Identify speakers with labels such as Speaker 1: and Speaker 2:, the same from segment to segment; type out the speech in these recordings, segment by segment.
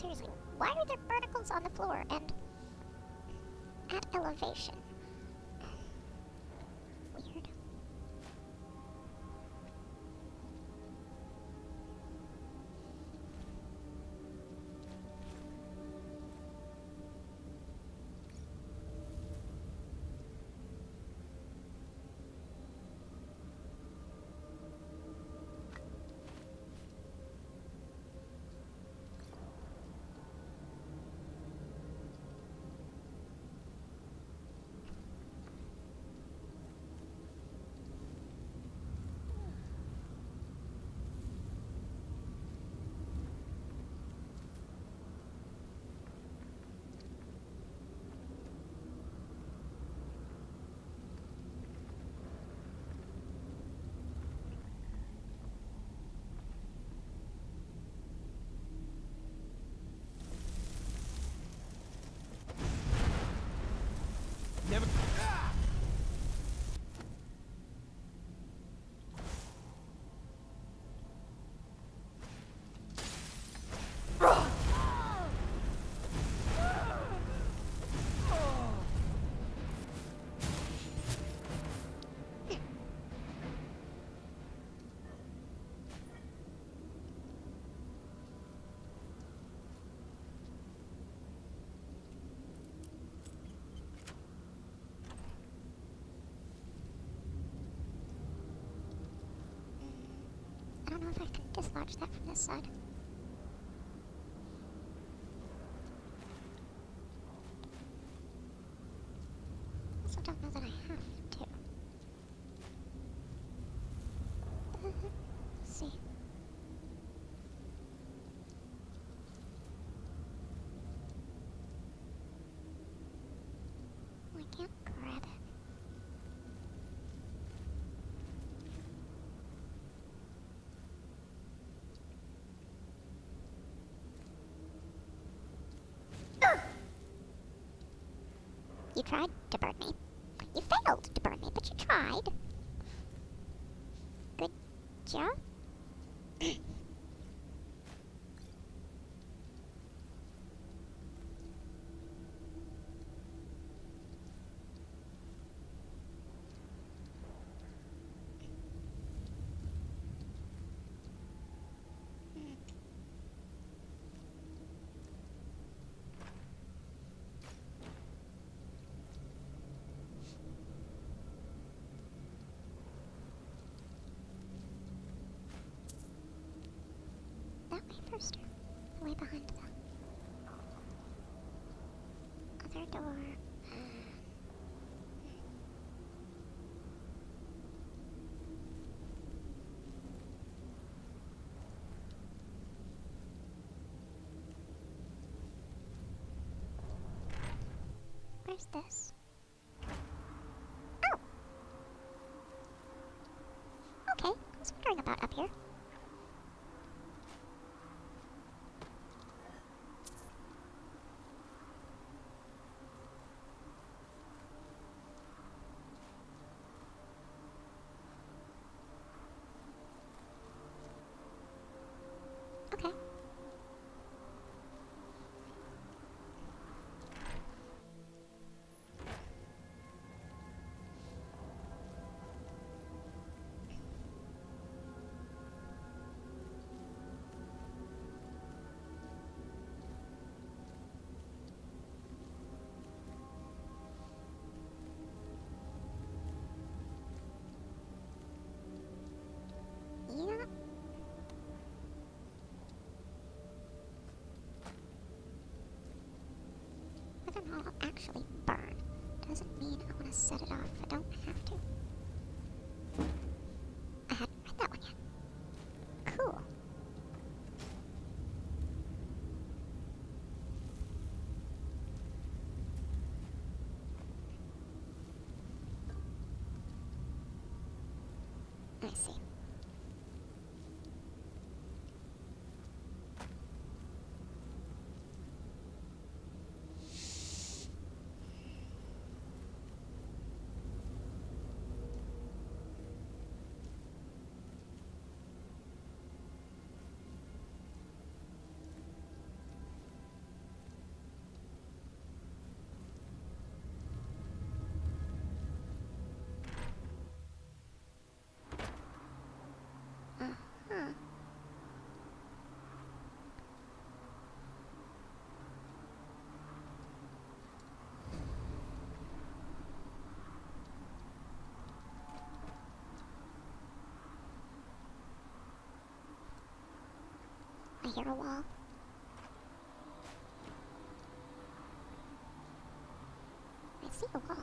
Speaker 1: seriously, why are there barnacles on the floor and at elevation? Weird.
Speaker 2: Never.
Speaker 1: I don't know if I can dislodge that from this side. Also don't know that I have to. Let's see. Oh, I can't grab it. You tried to burn me. You failed to burn me, but you tried. Good job. That way first. The way behind the other door. Where's this? Oh! Okay, I was wondering about up here. Okay. Yeah. Whether or not I'll actually burn doesn't mean I want to set it off. I don't have to. I hadn't read that one yet. Cool. I see. I hear a wall. I see a wall.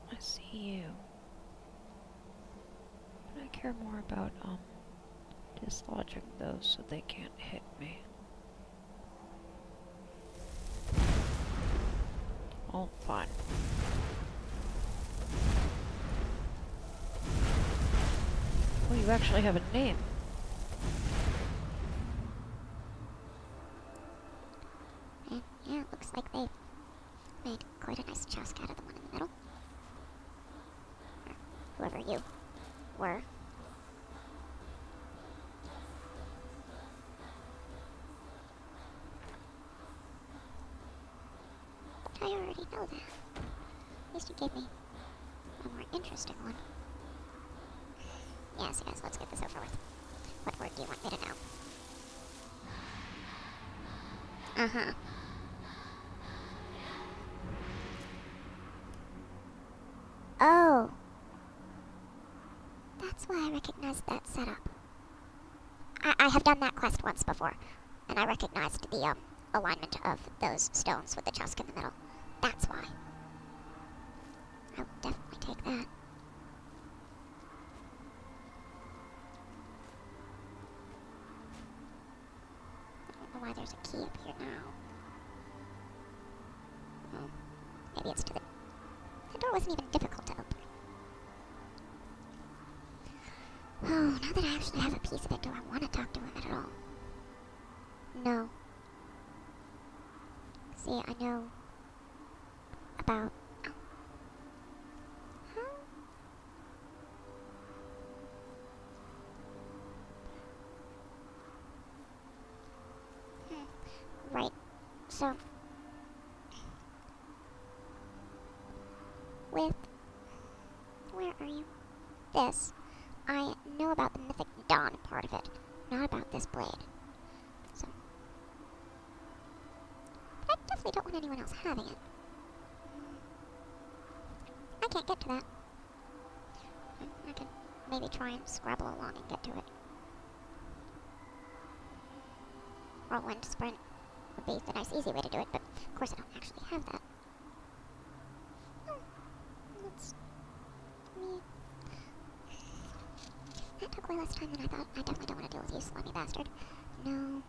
Speaker 2: I see you. But I care more about, dislodging those so they can't hit me. Oh, fine. Oh, you actually have a name.
Speaker 1: And yeah, it looks like they made quite a nice chest out of the one in the middle. Or whoever you were. But I already know that. At least you gave me a more interesting one. Yes, let's get this over with. What word do you want me to know? Uh-huh. Oh. That's why I recognized that setup. I have done that quest once before, and I recognized the, alignment of those stones with the chusk in the middle. That's why. I'll definitely take that. I don't know why there's a key up here now. Oh, maybe it's to the... The door wasn't even difficult to open. Oh, now that I actually have a piece of it, do I want to talk to him at all? No. See, I know about... Oh. Huh? Right. So... With... Where are you? This. I know about the Mythic Dawn part of it, not about this blade. So... But I definitely don't want anyone else having it. I can't get to that. I could maybe try and scrabble along and get to it. Whirlwind sprint would be the nice easy way to do it, but of course I don't actually have that. Oh, that's me. That took way less time than I thought. I definitely don't want to deal with you, slimy bastard. No.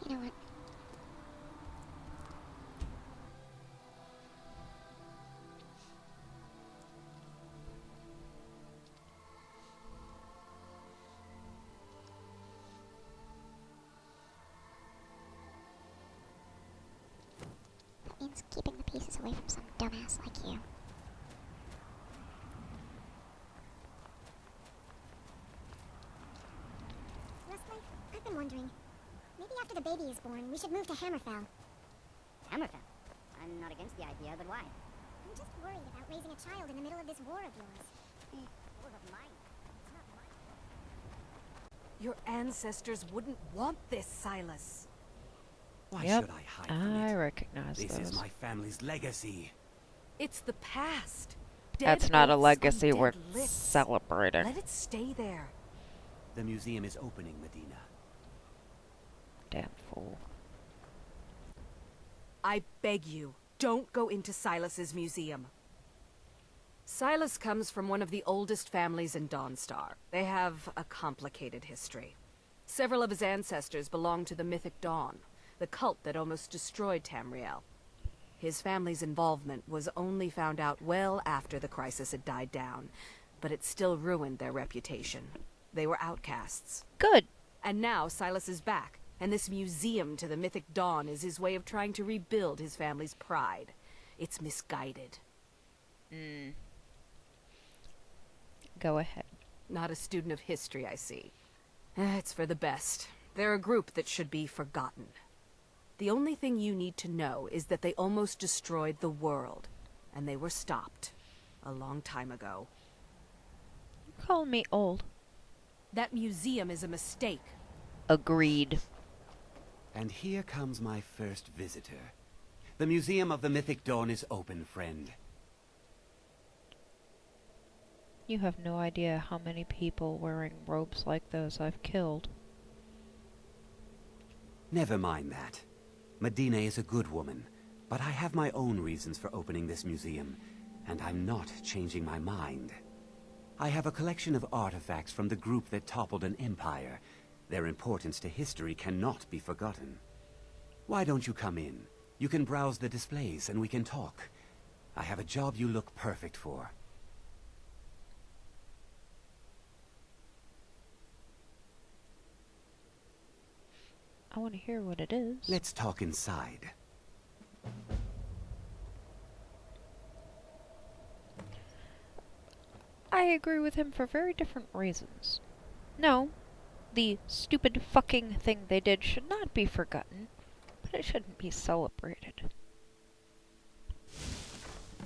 Speaker 1: You know what? That means keeping the pieces away from some dumbass like you.
Speaker 3: Leslie, I've been wondering. Maybe after the baby is born, we should move to Hammerfell.
Speaker 4: Hammerfell? I'm not against the idea, but why?
Speaker 3: I'm just worried about raising a child in the middle of this war of yours.
Speaker 4: War of mine. It's not mine.
Speaker 5: Your ancestors wouldn't want this, Silas.
Speaker 6: Why
Speaker 2: Yep,
Speaker 6: should I hide from
Speaker 2: I
Speaker 6: it?
Speaker 2: recognize
Speaker 6: This
Speaker 2: those.
Speaker 6: is my family's legacy.
Speaker 5: It's the past.
Speaker 2: That's
Speaker 5: Dead
Speaker 2: not a
Speaker 5: oaths on
Speaker 2: legacy
Speaker 5: dead
Speaker 2: worth
Speaker 5: lips.
Speaker 2: celebrating.
Speaker 5: Let it stay there.
Speaker 6: The museum is opening, Medina.
Speaker 2: Damn fool.
Speaker 5: I beg you, don't go into Silas's museum. Silas comes from one of the oldest families in Dawnstar. They have a complicated history. Several of his ancestors belong to the Mythic Dawn, the cult that almost destroyed Tamriel. His family's involvement was only found out well after the crisis had died down, but it still ruined their reputation. They were outcasts.
Speaker 2: Good.
Speaker 5: And now Silas is back, and this museum to the Mythic Dawn is his way of trying to rebuild his family's pride. It's misguided.
Speaker 2: Go ahead.
Speaker 5: Not a student of history, I see. It's for the best. They're a group that should be forgotten. The only thing you need to know is that they almost destroyed the world, and they were stopped a long time ago.
Speaker 2: You calling me old?
Speaker 5: That museum is a mistake.
Speaker 2: Agreed.
Speaker 6: And here comes my first visitor. The Museum of the Mythic Dawn is open, friend.
Speaker 2: You have no idea how many people wearing robes like those I've killed.
Speaker 6: Never mind that. Medina is a good woman, but I have my own reasons for opening this museum, and I'm not changing my mind. I have a collection of artifacts from the group that toppled an empire. Their importance to history cannot be forgotten. Why don't you come in? You can browse the displays and we can talk. I have a job you look perfect for.
Speaker 2: I want to hear what it is.
Speaker 6: Let's talk inside.
Speaker 2: I agree with him for very different reasons. No, the stupid fucking thing they did should not be forgotten, but it shouldn't be celebrated.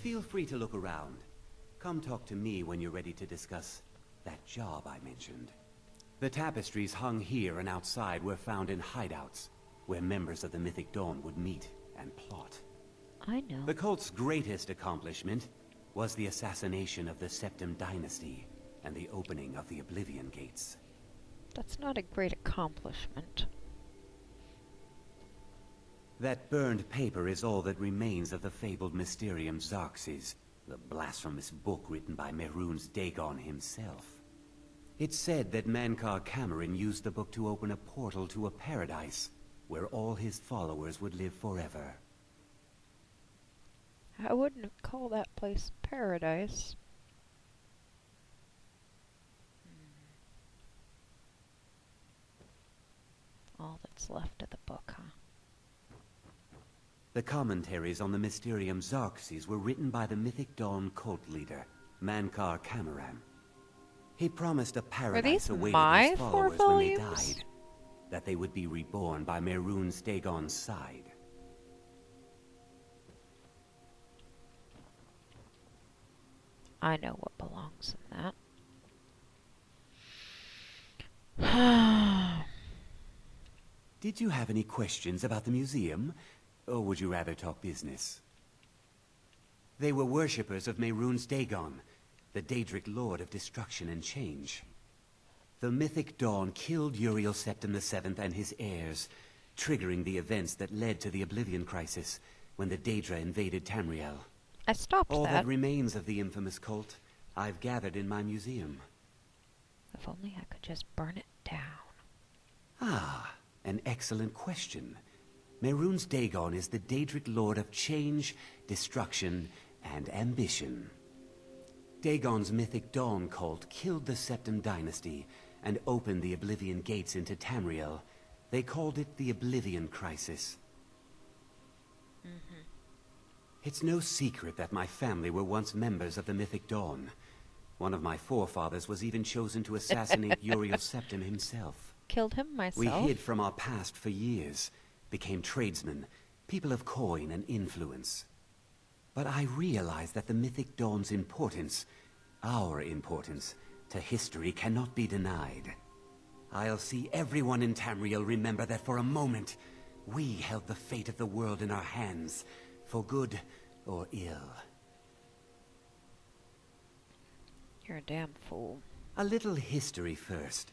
Speaker 6: Feel free to look around. Come talk to me when you're ready to discuss that job I mentioned. The tapestries hung here and outside were found in hideouts, where members of the Mythic Dawn would meet and plot.
Speaker 2: I know.
Speaker 6: The cult's greatest accomplishment was the assassination of the Septim Dynasty and the opening of the Oblivion Gates.
Speaker 2: That's not a great accomplishment.
Speaker 6: That burned paper is all that remains of the fabled Mysterium Xarxes, the blasphemous book written by Mehrunes Dagon himself. It's said that Mankar Cameron used the book to open a portal to a paradise, where all his followers would live forever.
Speaker 2: I wouldn't call that place paradise. All that's left of the book, huh?
Speaker 6: The commentaries on the Mysterium Xarxes were written by the Mythic Dawn cult leader, Mankar Cameron. He promised a paradise awaited
Speaker 2: my
Speaker 6: his
Speaker 2: 4
Speaker 6: followers when they
Speaker 2: volumes?
Speaker 6: died, that they would be reborn by Mehrunes Dagon's side.
Speaker 2: I know what belongs in that.
Speaker 6: Did you have any questions about the museum, or would you rather talk business? They were worshippers of Mehrunes Dagon, the Daedric Lord of Destruction and Change. The Mythic Dawn killed Uriel Septim VII and his heirs, triggering the events that led to the Oblivion Crisis when the Daedra invaded Tamriel.
Speaker 2: I stopped
Speaker 6: All
Speaker 2: that.
Speaker 6: that remains of the infamous cult, I've gathered in my museum.
Speaker 2: If only I could just burn it down.
Speaker 6: Ah, an excellent question. Mehrunes Dagon is the Daedric Lord of Change, Destruction, and Ambition. Dagon's Mythic Dawn cult killed the Septim Dynasty and opened the Oblivion Gates into Tamriel. They called it the Oblivion Crisis. It's no secret that my family were once members of the Mythic Dawn. One of my forefathers was even chosen to assassinate Uriel Septim himself.
Speaker 2: Killed him myself?
Speaker 6: We hid from our past for years, became tradesmen, people of coin and influence. But I realized that the Mythic Dawn's importance, our importance, to history cannot be denied. I'll see everyone in Tamriel remember that for a moment, we held the fate of the world in our hands, for good or ill.
Speaker 2: You're a damn fool.
Speaker 6: A little history first.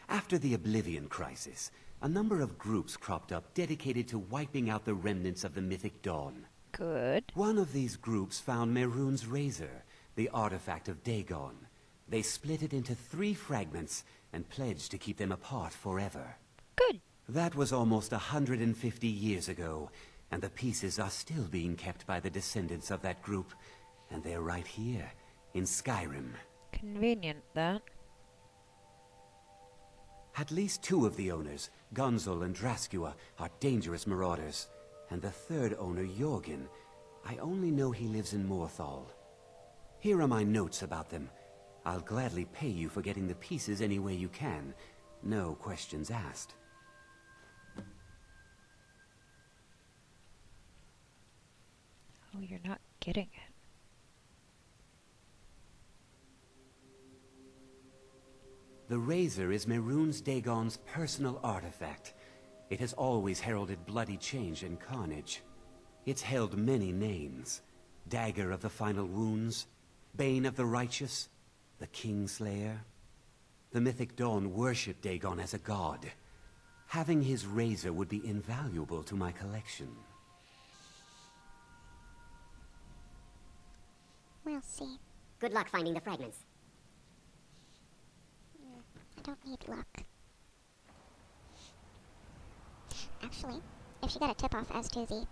Speaker 6: After the Oblivion Crisis, a number of groups cropped up dedicated to wiping out the remnants of the Mythic Dawn.
Speaker 2: Good.
Speaker 6: One of these groups found Mehrunes' razor, the artifact of Dagon. They split it into 3 fragments and pledged to keep them apart forever.
Speaker 2: Good.
Speaker 6: That was almost 150 years ago, and the pieces are still being kept by the descendants of that group, and they're right here, in Skyrim.
Speaker 2: Convenient, that.
Speaker 6: At least 2 of the owners, Gonzol and Draskua, are dangerous marauders, and the 3rd owner, Jorgen, I only know he lives in Morthal. Here are my notes about them. I'll gladly pay you for getting the pieces any way you can. No questions asked.
Speaker 2: Oh, you're not getting it.
Speaker 6: The razor is Mehrunes Dagon's personal artifact. It has always heralded bloody change and carnage. It's held many names. Dagger of the Final Wounds, Bane of the Righteous, the Kingslayer. The Mythic Dawn worship Dagon as a god. Having his razor would be invaluable to my collection.
Speaker 1: We'll see.
Speaker 4: Good luck finding the fragments.
Speaker 1: I don't need luck. Actually, if she got a tip-off as to the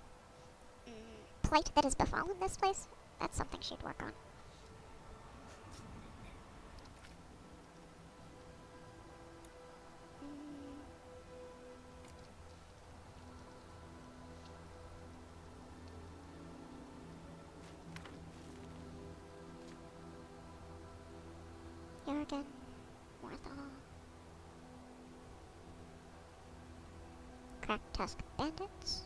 Speaker 1: plight that has befallen this place, that's something she'd work on. Jurgen, Morthal. Cracked Tusk Bandits.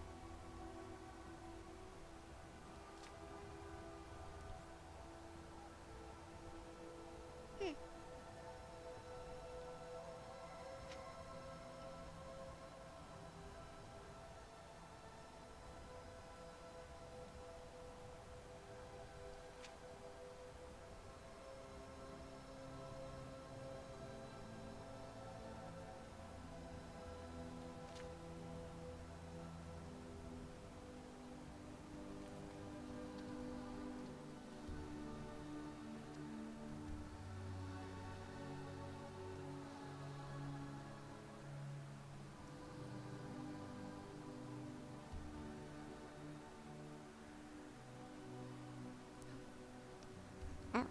Speaker 1: Oh.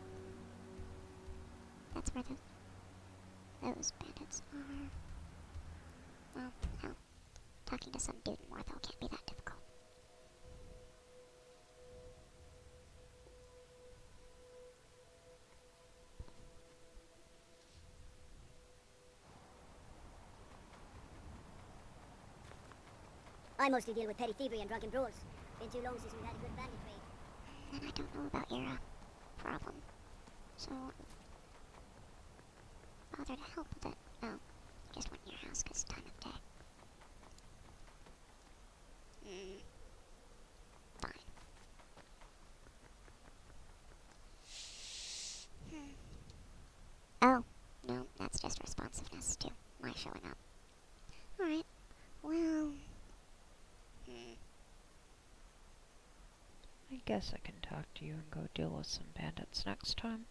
Speaker 1: That's where those bandits are. Well, hell. Talking to some dude in Morthal can't be that difficult.
Speaker 4: I mostly deal with petty thievery and drunken brawls. Been too long since we've had a good bandit raid.
Speaker 1: And I don't know about your problem. So, bother to help with it. Oh, you just went in your house because time of day. Fine. Oh, no, that's just responsiveness to my showing up. Alright, well...
Speaker 2: I guess I can talk to you and go deal with some bandits next time.